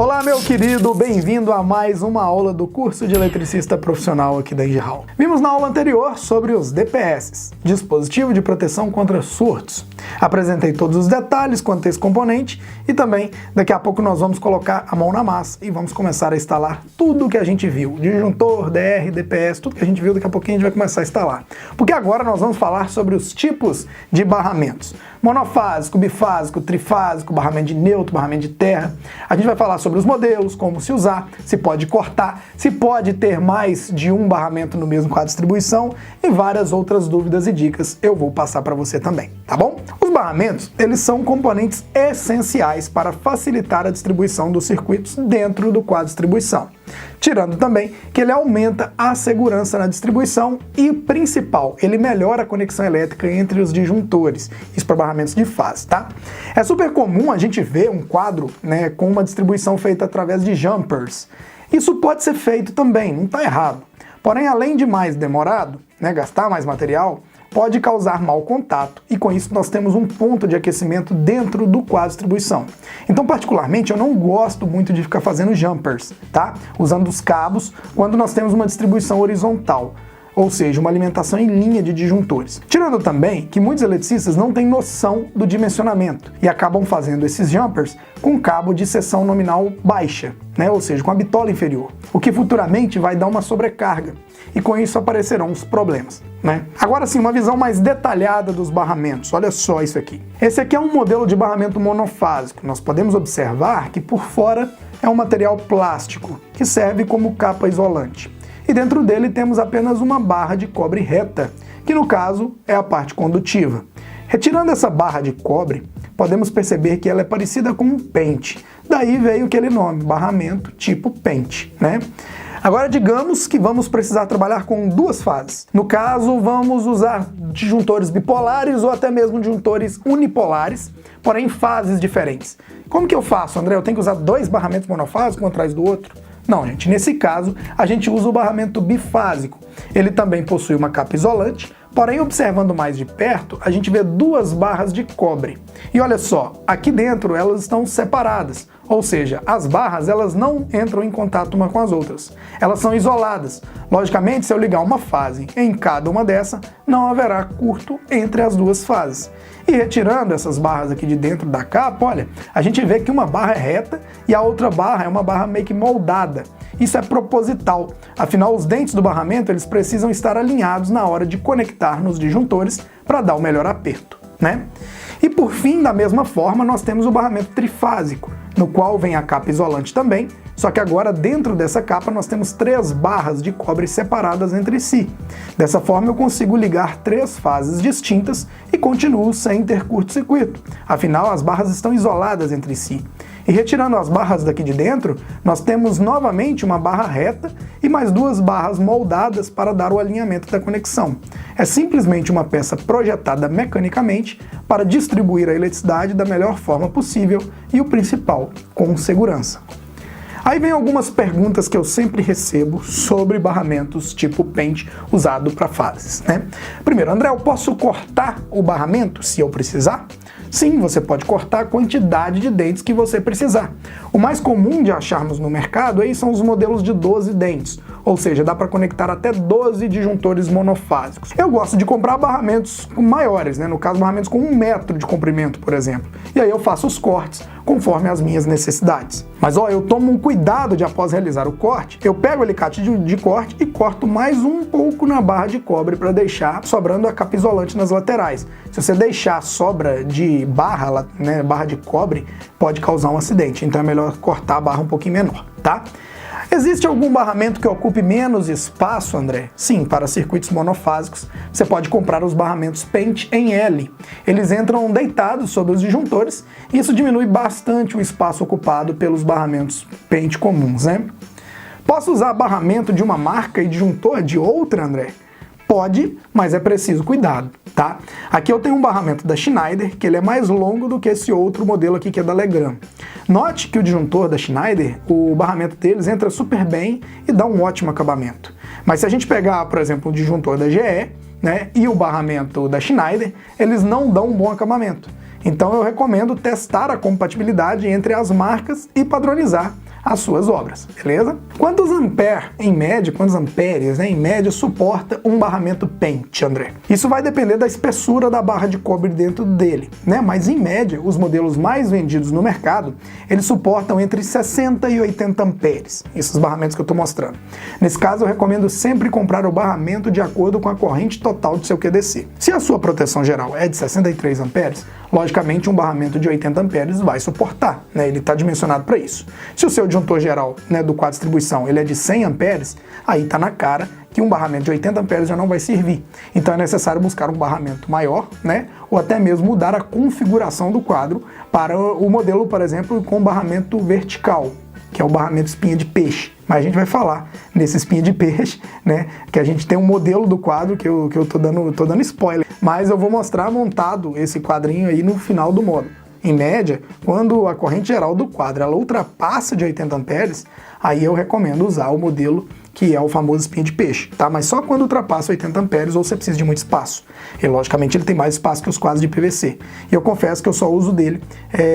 Olá, meu querido, bem-vindo a mais uma aula do curso de eletricista profissional aqui da Engie. Vimos na aula anterior sobre os DPS, dispositivo de proteção contra surtos. Apresentei todos os detalhes quanto a esse componente e também daqui a pouco nós vamos colocar a mão na massa e vamos começar a instalar tudo o que a gente viu, disjuntor, DR, DPS, tudo que a gente viu, daqui a pouquinho a gente vai começar a instalar. Porque agora nós vamos falar sobre os tipos de barramentos. Monofásico, bifásico, trifásico, barramento de neutro, barramento de terra. A gente vai falar sobre os modelos, como se usar, se pode cortar, se pode ter mais de um barramento no mesmo quadro de distribuição e várias outras dúvidas e dicas eu vou passar para você também, tá bom? Os barramentos, eles são componentes essenciais para facilitar a distribuição dos circuitos dentro do quadro de distribuição. Tirando também que ele aumenta a segurança na distribuição e, principal, ele melhora a conexão elétrica entre os disjuntores, isso para barramentos de fase, tá? É super comum a gente ver um quadro, com uma distribuição feita através de jumpers. Isso pode ser feito também, não está errado. Porém, além de mais demorado, gastar mais material, pode causar mau contato, e com isso nós temos um ponto de aquecimento dentro do quadro de distribuição. Então, particularmente, eu não gosto muito de ficar fazendo jumpers, tá? Usando os cabos quando nós temos uma distribuição horizontal, ou seja, uma alimentação em linha de disjuntores. Tirando também que muitos eletricistas não têm noção do dimensionamento e acabam fazendo esses jumpers com cabo de seção nominal baixa, ou seja, com a bitola inferior, o que futuramente vai dar uma sobrecarga, e com isso aparecerão os problemas. Agora sim, uma visão mais detalhada dos barramentos. Olha só isso aqui. Esse aqui é um modelo de barramento monofásico. Nós podemos observar que por fora é um material plástico que serve como capa isolante. E dentro dele temos apenas uma barra de cobre reta, que no caso é a parte condutiva. Retirando essa barra de cobre, podemos perceber que ela é parecida com um pente. Daí veio aquele nome, barramento tipo pente, Agora digamos que vamos precisar trabalhar com duas fases. No caso, vamos usar disjuntores bipolares ou até mesmo disjuntores unipolares, porém em fases diferentes. Como que eu faço, André? Eu tenho que usar dois barramentos monofásicos um atrás do outro? Não, gente, nesse caso a gente usa o barramento bifásico. Ele também possui uma capa isolante, porém observando mais de perto, a gente vê duas barras de cobre. E olha só, aqui dentro elas estão separadas, ou seja, as barras elas não entram em contato uma com as outras. Elas são isoladas. Logicamente, se eu ligar uma fase em cada uma dessas, não haverá curto entre as duas fases. E retirando essas barras aqui de dentro da capa, olha, a gente vê que uma barra é reta e a outra barra é uma barra meio que moldada. Isso é proposital, afinal os dentes do barramento eles precisam estar alinhados na hora de conectar nos disjuntores para dar o melhor aperto, E por fim, da mesma forma, nós temos o barramento trifásico, no qual vem a capa isolante também, só que agora dentro dessa capa nós temos três barras de cobre separadas entre si. Dessa forma eu consigo ligar três fases distintas e continuo sem ter curto-circuito, afinal as barras estão isoladas entre si. E retirando as barras daqui de dentro, nós temos novamente uma barra reta e mais duas barras moldadas para dar o alinhamento da conexão. É simplesmente uma peça projetada mecanicamente para distribuir a eletricidade da melhor forma possível e o principal, com segurança. Aí vem algumas perguntas que eu sempre recebo sobre barramentos tipo pente usado para fases, Primeiro, André, eu posso cortar o barramento se eu precisar? Sim, você pode cortar a quantidade de dentes que você precisar. O mais comum de acharmos no mercado aí são os modelos de 12 dentes, ou seja, dá para conectar até 12 disjuntores monofásicos. Eu gosto de comprar barramentos maiores, no caso barramentos com 1 metro de comprimento, por exemplo. E aí eu faço os cortes conforme as minhas necessidades. Mas eu tomo um cuidado de após realizar o corte, eu pego o alicate de corte e corto mais um pouco na barra de cobre para deixar sobrando a capa isolante nas laterais. Se você deixar sobra de barra, barra de cobre, pode causar um acidente, então é melhor cortar a barra um pouquinho menor, tá? Existe algum barramento que ocupe menos espaço, André? Sim, para circuitos monofásicos, você pode comprar os barramentos pente em L. Eles entram deitados sobre os disjuntores e isso diminui bastante o espaço ocupado pelos barramentos pente comuns, Posso usar barramento de uma marca e disjuntor de outra, André? Pode, mas é preciso cuidado, tá? Aqui eu tenho um barramento da Schneider, que ele é mais longo do que esse outro modelo aqui que é da Legrand. Note que o disjuntor da Schneider, o barramento deles entra super bem e dá um ótimo acabamento. Mas se a gente pegar, por exemplo, o disjuntor da GE, e o barramento da Schneider, eles não dão um bom acabamento. Então eu recomendo testar a compatibilidade entre as marcas e padronizar as suas obras, beleza? Quantos amperes, né, em média, suporta um barramento pente, André? Isso vai depender da espessura da barra de cobre dentro dele, né? Mas em média, os modelos mais vendidos no mercado, eles suportam entre 60 e 80 amperes, esses barramentos que eu estou mostrando. Nesse caso, eu recomendo sempre comprar o barramento de acordo com a corrente total do seu QDC. Se a sua proteção geral é de 63 amperes, logicamente um barramento de 80 amperes vai suportar, né? Ele está dimensionado para isso. Se o seu disjuntor geral, né, do quadro de distribuição, ele é de 100 amperes, aí está na cara que um barramento de 80 amperes já não vai servir. Então é necessário buscar um barramento maior, né, ou até mesmo mudar a configuração do quadro para o modelo, por exemplo, com barramento vertical, que é o barramento espinha de peixe. Mas a gente vai falar nesse espinha de peixe, né, que a gente tem um modelo do quadro que eu tô dando spoiler, mas eu vou mostrar montado esse quadrinho aí no final do módulo. Em média, quando a corrente geral do quadro ela ultrapassa de 80 amperes, aí eu recomendo usar o modelo que é o famoso espinha de peixe, tá? Mas só quando ultrapassa 80 amperes ou você precisa de muito espaço. E logicamente ele tem mais espaço que os quadros de PVC. E eu confesso que eu só uso dele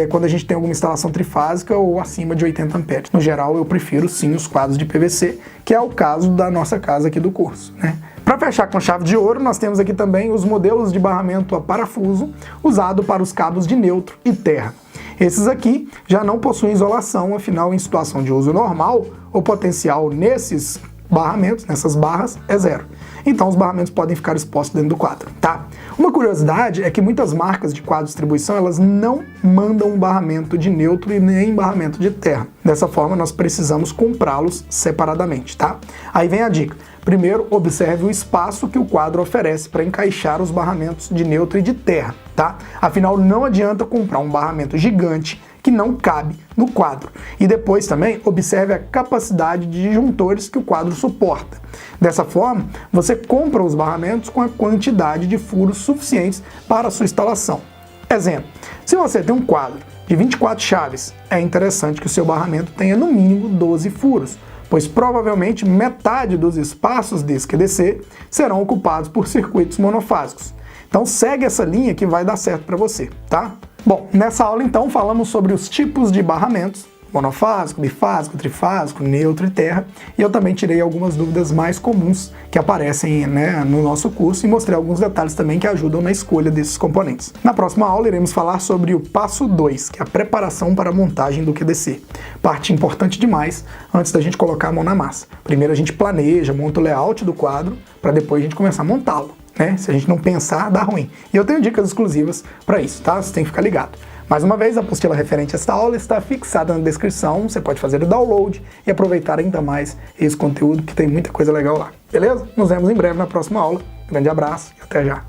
quando a gente tem alguma instalação trifásica ou acima de 80 amperes. No geral, eu prefiro sim os quadros de PVC, que é o caso da nossa casa aqui do curso, né? Para fechar com chave de ouro, nós temos aqui também os modelos de barramento a parafuso usado para os cabos de neutro e terra. Esses aqui já não possuem isolação, afinal, em situação de uso normal, o potencial nesses barramentos, nessas barras, é zero. Então os barramentos podem ficar expostos dentro do quadro, tá? Uma curiosidade é que muitas marcas de quadro de distribuição, elas não mandam um barramento de neutro e nem barramento de terra. Dessa forma, nós precisamos comprá-los separadamente, tá? Aí vem a dica. Primeiro, observe o espaço que o quadro oferece para encaixar os barramentos de neutro e de terra, tá? Afinal, não adianta comprar um barramento gigante que não cabe no quadro. E depois também observe a capacidade de disjuntores que o quadro suporta. Dessa forma, você compra os barramentos com a quantidade de furos suficientes para a sua instalação. Exemplo, se você tem um quadro de 24 chaves, é interessante que o seu barramento tenha no mínimo 12 furos, pois provavelmente metade dos espaços desse QDC serão ocupados por circuitos monofásicos. Então segue essa linha que vai dar certo para você, tá? Bom, nessa aula então falamos sobre os tipos de barramentos, monofásico, bifásico, trifásico, neutro e terra, e eu também tirei algumas dúvidas mais comuns que aparecem, né, no nosso curso e mostrei alguns detalhes também que ajudam na escolha desses componentes. Na próxima aula iremos falar sobre o passo 2, que é a preparação para a montagem do QDC. Parte importante demais antes da gente colocar a mão na massa. Primeiro a gente planeja, monta o layout do quadro, para depois a gente começar a montá-lo, né? Se a gente não pensar, dá ruim. E eu tenho dicas exclusivas para isso, tá? Você tem que ficar ligado. Mais uma vez, a apostila referente a esta aula está fixada na descrição, você pode fazer o download e aproveitar ainda mais esse conteúdo, que tem muita coisa legal lá. Beleza? Nos vemos em breve na próxima aula. Grande abraço e até já!